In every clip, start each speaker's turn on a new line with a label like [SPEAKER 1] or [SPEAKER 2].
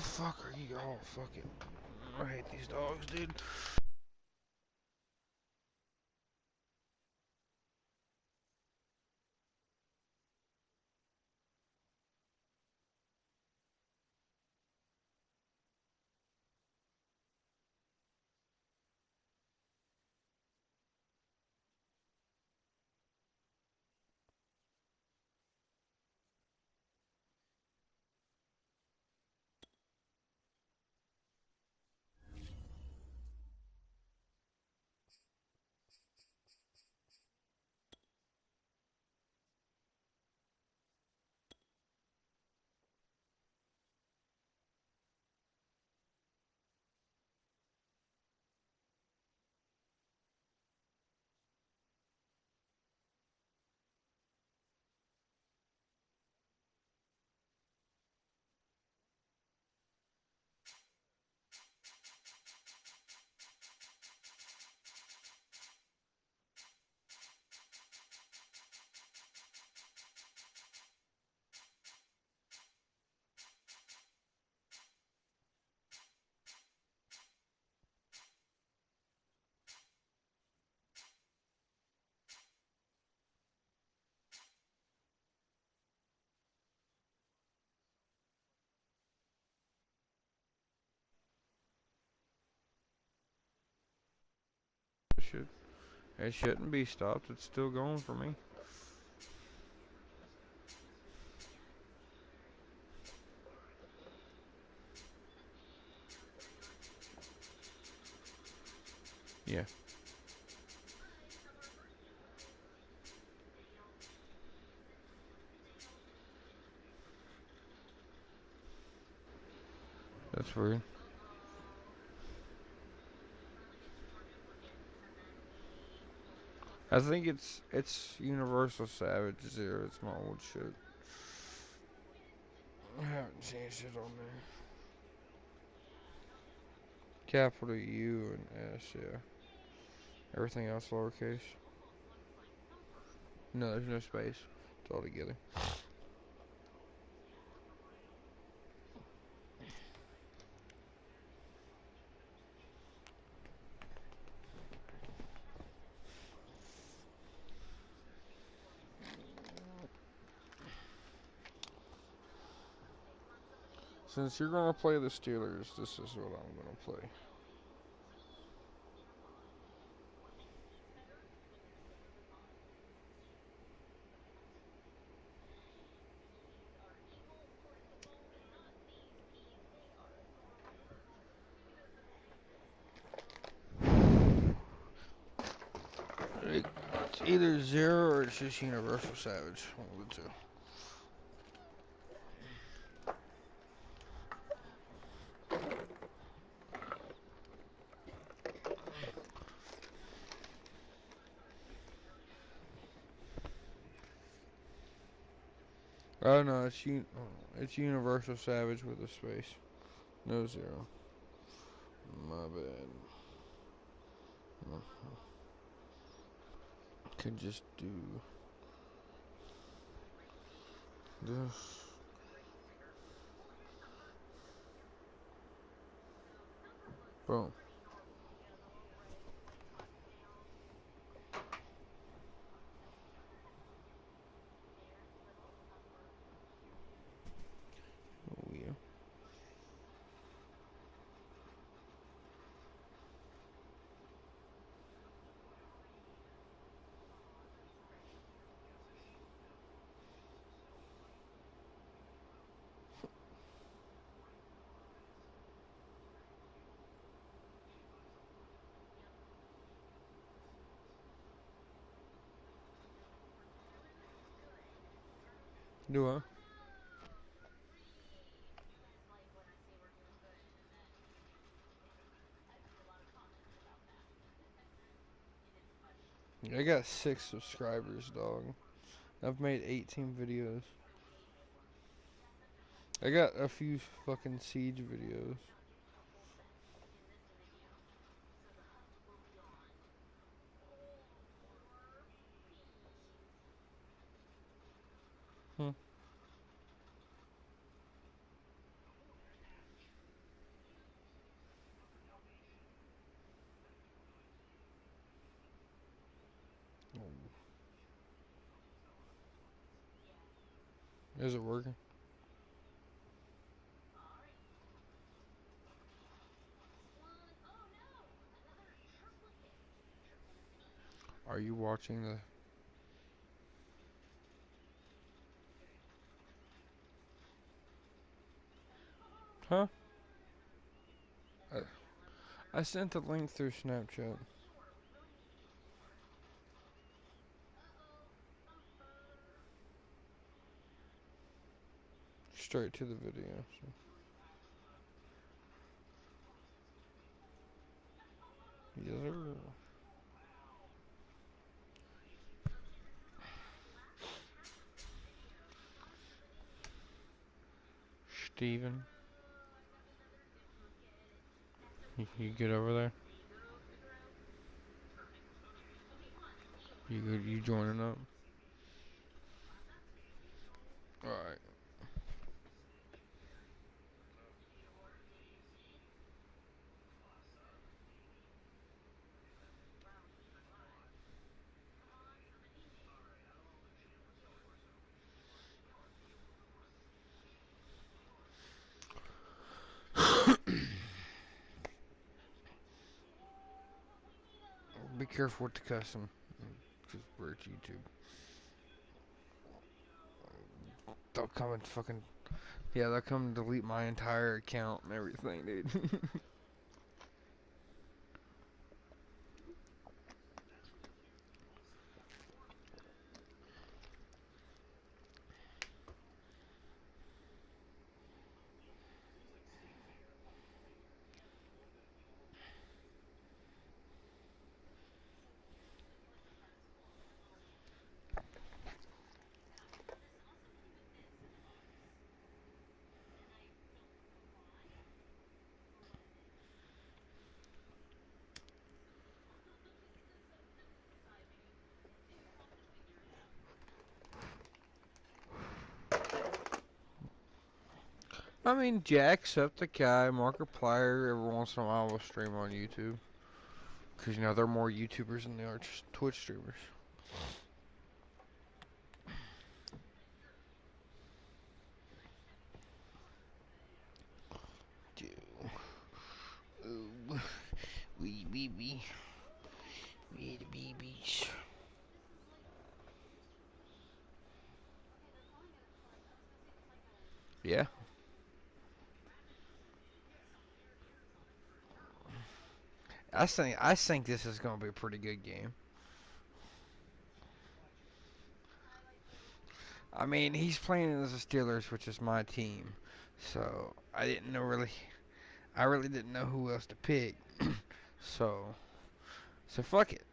[SPEAKER 1] fuck are you all fucking... I hate these dogs, dude. Should It shouldn't be stopped. It's still going for me. Yeah. That's weird. I think it's Universal Savage Zero. It's my old shit. I haven't changed it on there. Capital U and S, yeah. Everything else lowercase. No, there's no space. It's all together. Since you're gonna play the Steelers, this is what I'm gonna play. It's either Zero or it's just Universal Savage. One of the two. Oh no, it's Universal Savage with a space. No zero. My bad. Could just do this. Boom. Oh yeah. Do I? I got 6 subscribers, dog. I've made 18 videos. I got a few fucking siege videos. Hmm. Is it working? Are you watching the? Huh? I sent the link through Snapchat. Straight to the video. So. Yes, sir. Steven, you get over there? You joining up? Alright. Be careful with the custom. Because we're at YouTube. They'll come and fucking. Yeah, they'll come and delete my entire account and everything, dude. I mean, Jacksepticeye, Markiplier, every once in a while will stream on YouTube. Because, you know, they're more YouTubers than they are Twitch streamers. Ooh, wee wee wee. Wee the babies. Yeah. I think this is gonna be a pretty good game. I mean, he's playing as the Steelers, which is my team. So I didn't know really. I really didn't know who else to pick. so so fuck it.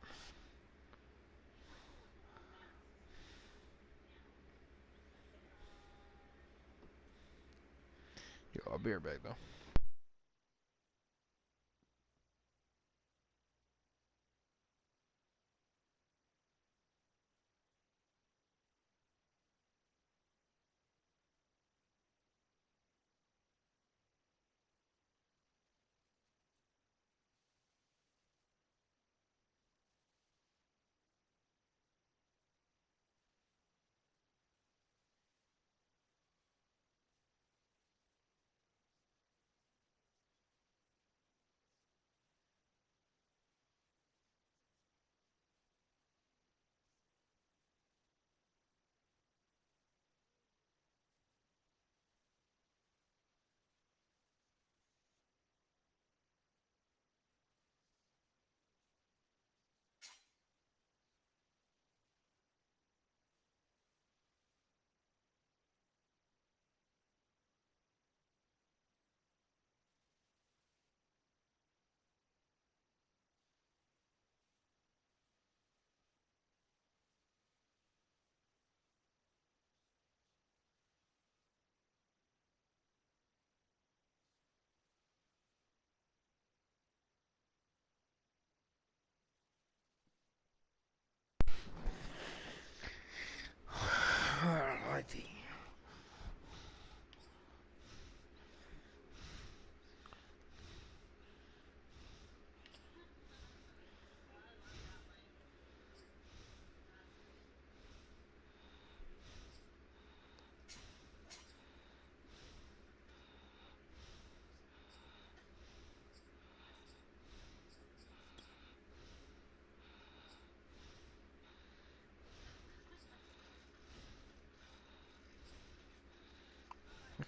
[SPEAKER 1] Yo, I'll be right back though.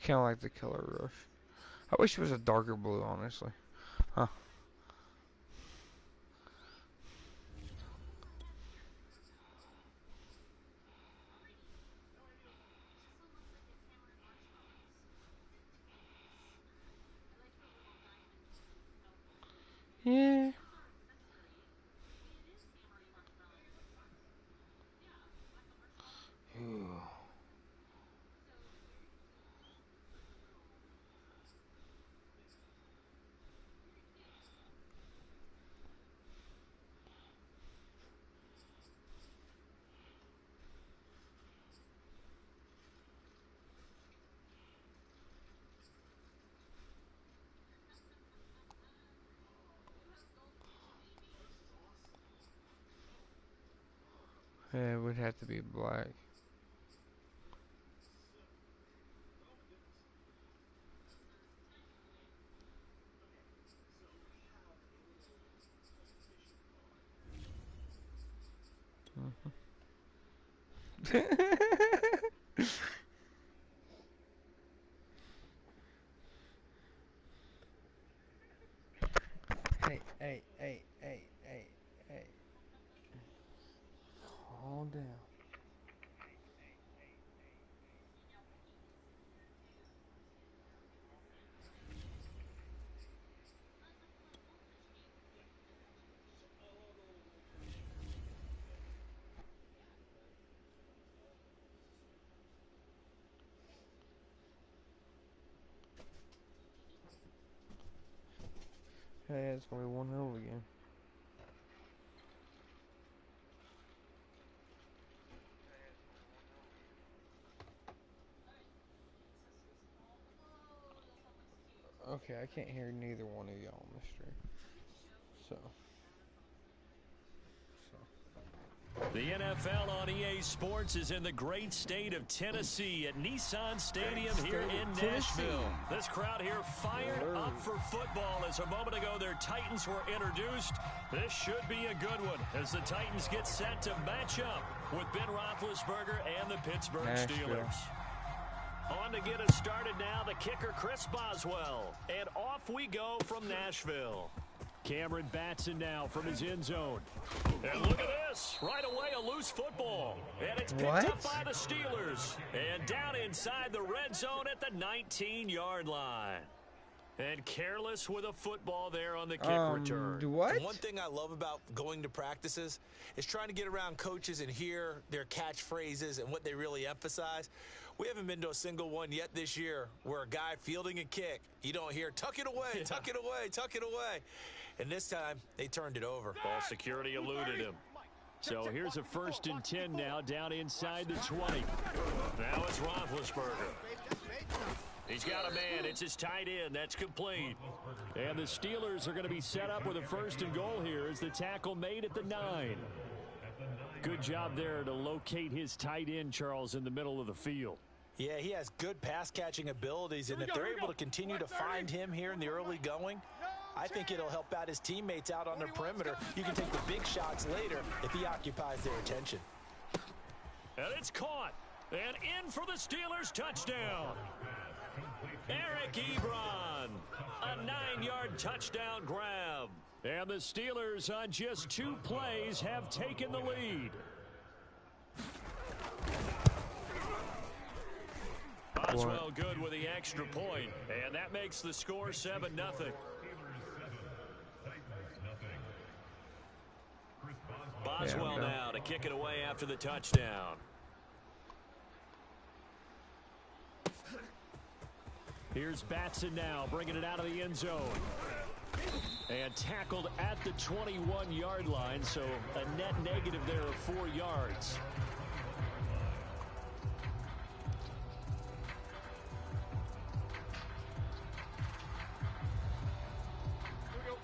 [SPEAKER 1] kind of like the color rush. I wish it was a darker blue, honestly. Huh. Yeah. Yeah, it would have to be black. Hey, hey, hey, hey, hey, hey. Calm down. Hey, it's gonna be 1-0 again. Okay, I can't hear neither one of y'all on the stream. So.
[SPEAKER 2] The NFL on EA Sports is in the great state of Tennessee at Nissan Stadium here in Nashville. This crowd here fired up for football as a moment ago their Titans were introduced. This should be a good one as the Titans get set to match up with Ben Roethlisberger and the Pittsburgh Steelers. On to get us started now, the kicker Chris Boswell. And off we go from Nashville. Cameron Batson now from his end zone. And look at this. Right away, a loose football. And it's picked up by the Steelers. And down inside the red zone at the 19-yard line. And careless with a football there on the kick return.
[SPEAKER 3] What? One thing I love about going to practices is trying to get around coaches and hear their catchphrases and what they really emphasize. We haven't been to a single one yet this year where a guy fielding a kick, you don't hear, tuck it away, tuck it away, tuck it away. And this time, they turned it over.
[SPEAKER 2] Ball security eluded him. So here's a 1st and 10 now down inside the 20. Now it's Roethlisberger. He's got a man. It's his tight end. That's complete. And the Steelers are going to be set up with a 1st and goal here as the tackle made at the 9. Good job there to locate his tight end, Charles, in the middle of the field.
[SPEAKER 3] Yeah, he has good pass-catching abilities, and if they're able to continue to find him here in the early going, I think it'll help out his teammates out on the perimeter. You can take the big shots later if he occupies their attention.
[SPEAKER 2] And it's caught. And in for the Steelers touchdown. Eric Ebron, a 9-yard touchdown grab. And the Steelers on just 2 plays have taken the lead. Boswell good with the extra point, and that makes the score 7-0. Boswell now to kick it away after the touchdown. Here's Batson now bringing it out of the end zone. And tackled at the 21-yard line, so a net negative there of 4 yards.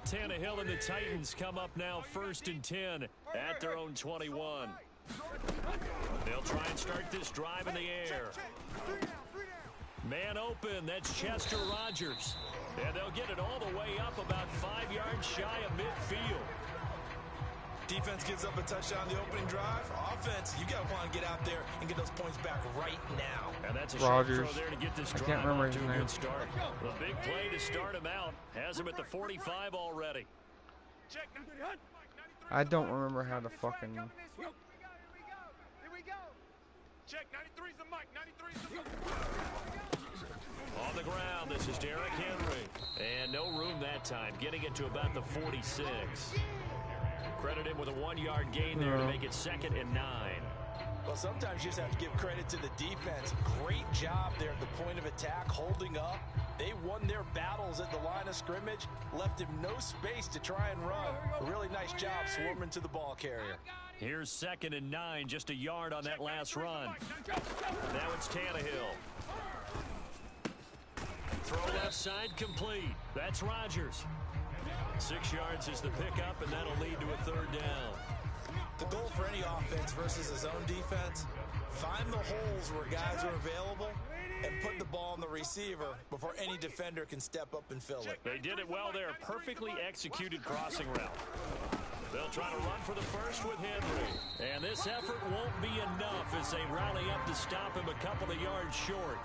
[SPEAKER 2] Tannehill and the Titans come up now 1st and 10 at their own 21. They'll try and start this drive in the air. Man open, that's Chester Rogers. And they'll get it all the way up about 5 yards shy of midfield.
[SPEAKER 3] Defense gives up a touchdown on the opening drive. Offense, you got to want to get out there and get those points back right now.
[SPEAKER 2] And that's a
[SPEAKER 1] Rogers.
[SPEAKER 2] short throw there to get this
[SPEAKER 1] I
[SPEAKER 2] drive
[SPEAKER 1] can't remember
[SPEAKER 2] off to
[SPEAKER 1] his
[SPEAKER 2] a
[SPEAKER 1] name.
[SPEAKER 2] good start. The big play to start him out. Has him at the 45 already.
[SPEAKER 1] I don't remember how to fucking.
[SPEAKER 4] Here we go. Check 93's the mic. 93's the mic.
[SPEAKER 2] On the ground, this is Derrick Henry. And no room that time, getting it to about the 46. Credit him with a 1-yard gain there to make it 2nd and 9.
[SPEAKER 3] Well, sometimes you just have to give credit to the defense. Great job there at the point of attack, holding up. They won their battles at the line of scrimmage, left him no space to try and run. A really nice job swarming to the ball carrier.
[SPEAKER 2] Here's 2nd and 9, just a yard on that last run. Now it's Tannehill. Throw left side complete. That's Rodgers. 6 yards is the pickup, and that'll lead to a 3rd down.
[SPEAKER 3] The goal for any offense versus his own defense, find the holes where guys are available and put the ball on the receiver before any defender can step up and fill it.
[SPEAKER 2] They did it well there. Perfectly executed crossing route. They'll try to run for the first with Henry. And this effort won't be enough as they rally up to stop him a couple of yards short.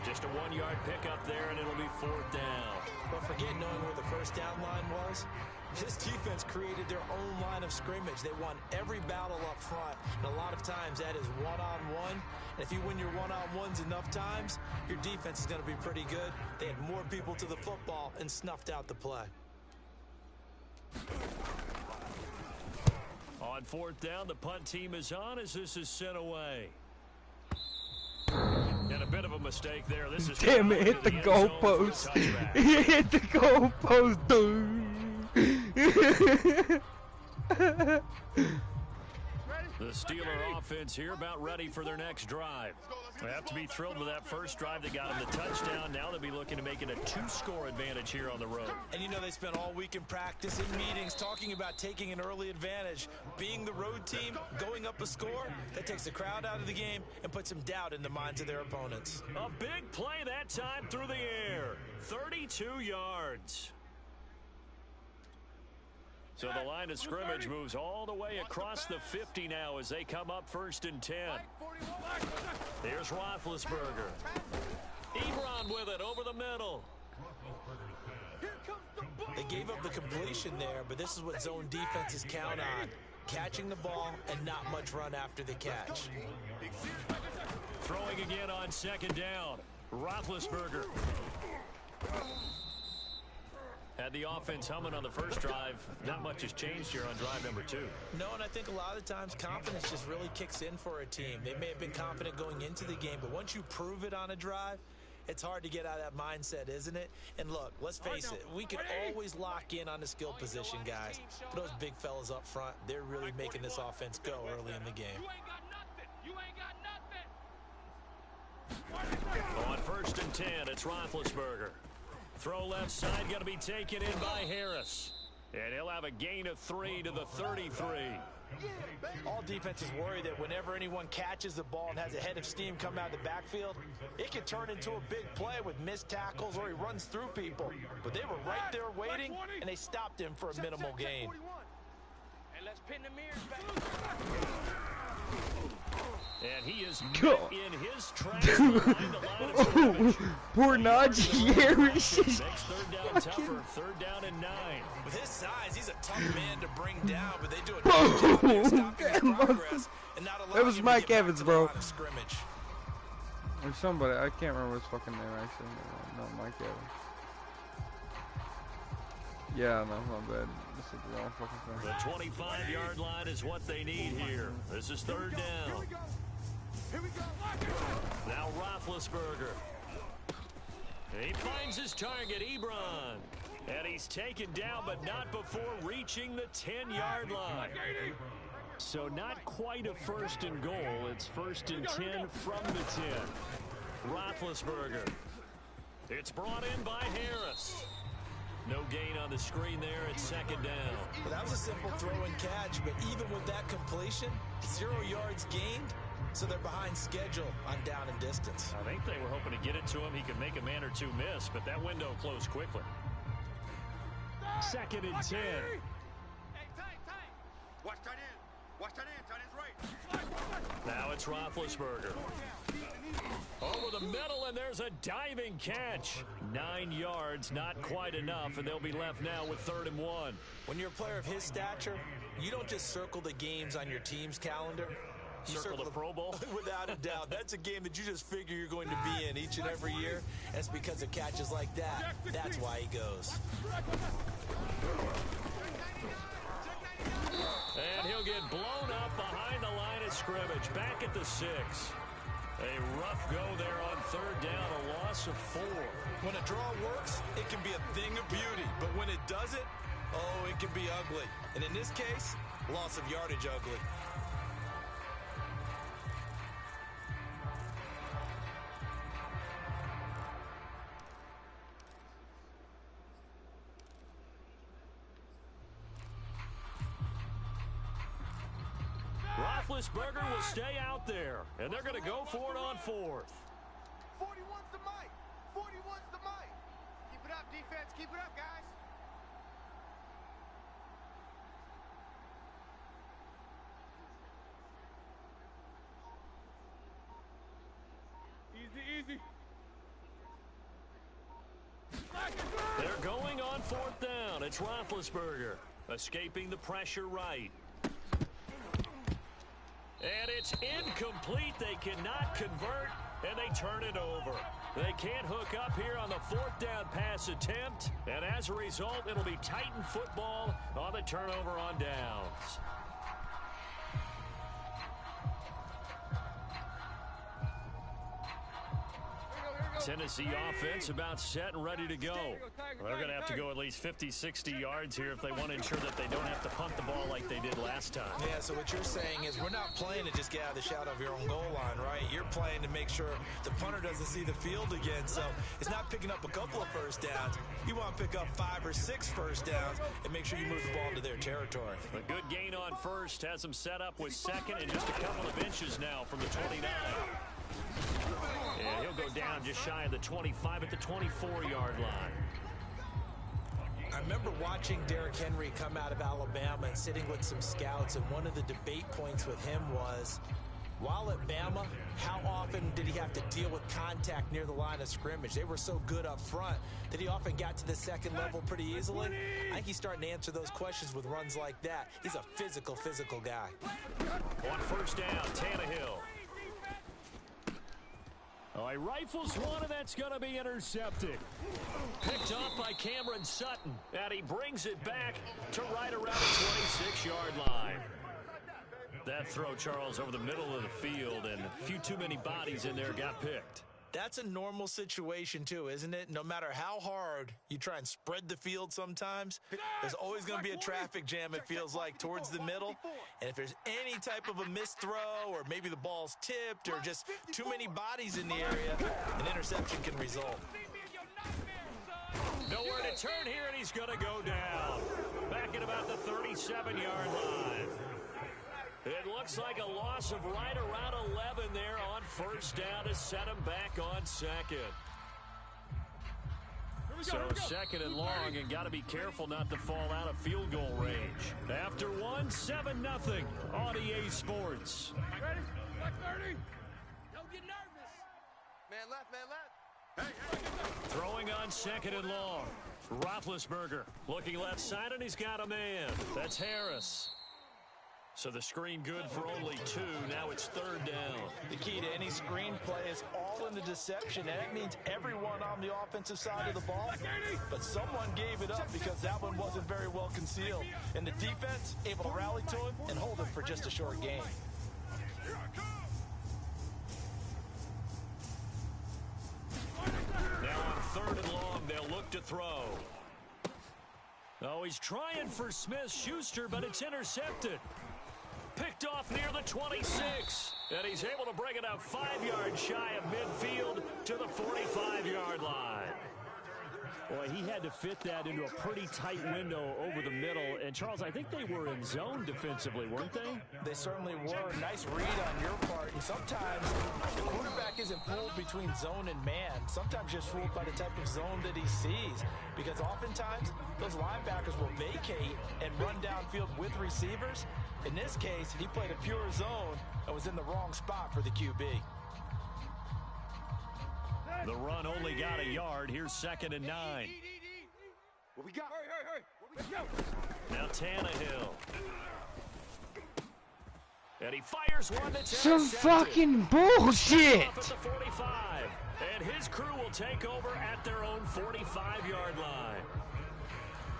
[SPEAKER 2] Just a 1-yard pickup there, and it'll be 4th down.
[SPEAKER 3] But forget knowing where the first down line was. This defense created their own line of scrimmage. They won every battle up front, and a lot of times that is one-on-one. And if you win your one-on-ones enough times, your defense is going to be pretty good. They had more people to the football and snuffed out the play.
[SPEAKER 2] On 4th down, the punt team is on as this is sent away. And a bit of a mistake there. This is
[SPEAKER 1] Damn it! Hit the goalpost. It hit the goalpost, dude.
[SPEAKER 2] The Steeler offense here about ready for their next drive. They have to be thrilled with that first drive that got them the touchdown. Now they'll be looking to make it a 2-score advantage here on the road.
[SPEAKER 3] And you know they spent all week in practice and meetings talking about taking an early advantage. Being the road team, going up a score, that takes the crowd out of the game and puts some doubt in the minds of their opponents.
[SPEAKER 2] A big play that time through the air. 32 yards. So the line of scrimmage moves all the way across the 50 now as they come up 1st and 10. Here's Roethlisberger. Ebron with it over the middle.
[SPEAKER 3] They gave up the completion there, but this is what zone defenses count on. Catching the ball and not much run after the catch.
[SPEAKER 2] Throwing again on 2nd down. Roethlisberger. Had the offense humming on the first drive. Not much has changed here on drive number 2.
[SPEAKER 3] No, and I think a lot of times confidence just really kicks in for a team. They may have been confident going into the game, but once you prove it on a drive, it's hard to get out of that mindset, isn't it? And look, let's face it, we can always lock in on the skill position, guys. But those big fellas up front, they're really making this offense go early in the game.
[SPEAKER 2] On 1st and 10, it's Roethlisberger. Throw left side, going to be taken in by Harris. And he'll have a gain of 3 to the 33.
[SPEAKER 3] All defenses worry that whenever anyone catches the ball and has a head of steam come out of the backfield, it can turn into a big play with missed tackles or he runs through people. But they were right there waiting, and they stopped him for a minimal gain.
[SPEAKER 4] And let's pin the mirrors back.
[SPEAKER 2] And he is met in his tracks behind the line of scrimmage.
[SPEAKER 1] Poor Najee Harris.
[SPEAKER 2] Makes 3rd down tougher. 3rd down and 9.
[SPEAKER 3] With his size, he's a tough man to bring down, but they do a good job there stopping his progress and not allowing
[SPEAKER 1] That was
[SPEAKER 3] him
[SPEAKER 1] Mike
[SPEAKER 3] to get
[SPEAKER 1] Evans,
[SPEAKER 3] back to
[SPEAKER 1] bro.
[SPEAKER 3] the line of scrimmage.
[SPEAKER 1] Or somebody, I can't remember his fucking name actually. No, Mike Evans. Yeah, no, my bad. This is the wrong fucking thing.
[SPEAKER 2] The 25-yard line is what they need here. This is 3rd down. Now Roethlisberger. He finds his target, Ebron. And he's taken down, but not before reaching the 10-yard line. So not quite a 1st and goal. It's 1st and 10 from the 10. Roethlisberger. It's brought in by Harris. No gain on the screen there at 2nd down.
[SPEAKER 3] Well, that was a simple throw and catch, but even with that completion, 0 yards gained, so they're behind schedule on down and distance.
[SPEAKER 2] I think they were hoping to get it to him. He could make a man or two miss, but that window closed quickly. 2nd and 10.
[SPEAKER 4] Watch tight end. Watch tight end. Tight end's right.
[SPEAKER 2] Now it's Roethlisberger. Over the middle, and there's a diving catch. 9 yards, not quite enough, and they'll be left now with 3rd and 1.
[SPEAKER 3] When you're a player of his stature, you don't just circle the games on your team's calendar. You
[SPEAKER 2] Circle the Pro Bowl?
[SPEAKER 3] Without a doubt. That's a game that you just figure you're going to be in each and every year. And it's because of catches like that. That's why he goes.
[SPEAKER 2] And he'll get blown up behind the line of scrimmage. Back at the 6. A rough go there on 3rd down, a loss of 4.
[SPEAKER 3] When a draw works, it can be a thing of beauty. But when it doesn't, oh, it can be ugly. And in this case, loss of yardage ugly.
[SPEAKER 2] Roethlisberger will stay out there, and they're going to go for it on 4th.
[SPEAKER 4] 41's the mic. 41's the mic. Keep it up, defense. Keep it up, guys. Easy, easy.
[SPEAKER 2] They're going on 4th down. It's Roethlisberger escaping the pressure right. And it's incomplete. They cannot convert, and they turn it over. They can't hook up here on the 4th down pass attempt, and as a result, it'll be Titan football on the turnover on downs. Tennessee offense about set and ready to go. They're going to have to go at least 50, 60 yards here if they want to ensure that they don't have to punt the ball like they did last time.
[SPEAKER 3] Yeah, so what you're saying is we're not playing to just get out of the shadow of your own goal line, right? You're playing to make sure the punter doesn't see the field again. So it's not picking up a couple of first downs. You want to pick up 5 or 6 first downs and make sure you move the ball into their territory.
[SPEAKER 2] A good gain on first has them set up with 2nd and just a couple of inches now from the 29. Yeah, he'll go down just shy of the 25 at the 24-yard line.
[SPEAKER 3] I remember watching Derrick Henry come out of Alabama and sitting with some scouts, and one of the debate points with him was, while at Bama, how often did he have to deal with contact near the line of scrimmage? They were so good up front that he often got to the 2nd level pretty easily. I think he's starting to answer those questions with runs like that. He's a physical guy.
[SPEAKER 2] On 1st down, Tannehill. Oh, he rifles one, and that's going to be intercepted. Picked off by Cameron Sutton, and he brings it back to right around the 26-yard line. That throw, Charles, over the middle of the field, and a few too many bodies in there got picked.
[SPEAKER 3] That's a normal situation, too, isn't it? No matter how hard you try and spread the field sometimes, there's always going to be a traffic jam, it feels like, towards the middle. And if there's any type of a missed throw, or maybe the ball's tipped, or just too many bodies in the area, an interception can result.
[SPEAKER 2] Nowhere to turn here, and he's going to go down. Back at about the 37-yard line. It looks like a loss of right around 11 there on 1st down to set him back on 2nd. So 2nd and long, and got to be careful not to fall out of field goal range. After 1, 7-0 on EA Sports.
[SPEAKER 4] Ready? Like 30. Don't get nervous. Man left, man left. Hey.
[SPEAKER 2] Throwing on 2nd and long. Roethlisberger looking left side, and he's got a man. That's Harris. So the screen good for only 2. Now it's 3rd down.
[SPEAKER 3] The key to any screen play is all in the deception, and it means everyone on the offensive side of the ball. But someone gave it up because that one wasn't very well concealed. And the defense able to rally to him and hold him for just a short gain.
[SPEAKER 2] Now on 3rd and long, they'll look to throw. Oh, he's trying for Smith-Schuster, but it's intercepted. Picked off near the 26, and he's able to bring it up 5 yards shy of midfield to the 45-yard line. Boy, he had to fit that into a pretty tight window over the middle. And, Charles, I think they were in zone defensively, weren't they?
[SPEAKER 3] They certainly were. Nice read on your part. And sometimes the quarterback isn't fooled between zone and man. Sometimes just fooled by the type of zone that he sees. Because oftentimes those linebackers will vacate and run downfield with receivers. In this case, he played a pure zone and was in the wrong spot for the QB.
[SPEAKER 2] The run only got a yard. Here's 2nd and 9.
[SPEAKER 4] What we got? Hurry. What we got?
[SPEAKER 2] Now Tannehill. And he fires one that's
[SPEAKER 1] Some fucking bullshit.
[SPEAKER 2] At the 45. And his crew will take over at their own 45-yard line.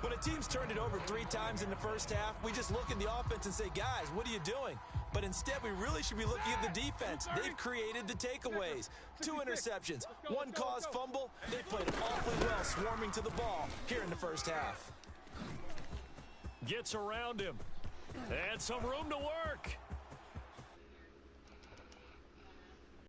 [SPEAKER 3] When a team's turned it over 3 times in the first half, we just look at the offense and say, guys, what are you doing? But instead, we really should be looking at the defense. They've created the takeaways. 2 interceptions, 1 caused fumble. They played awfully well swarming to the ball here in the first half.
[SPEAKER 2] Gets around him. And some room to work.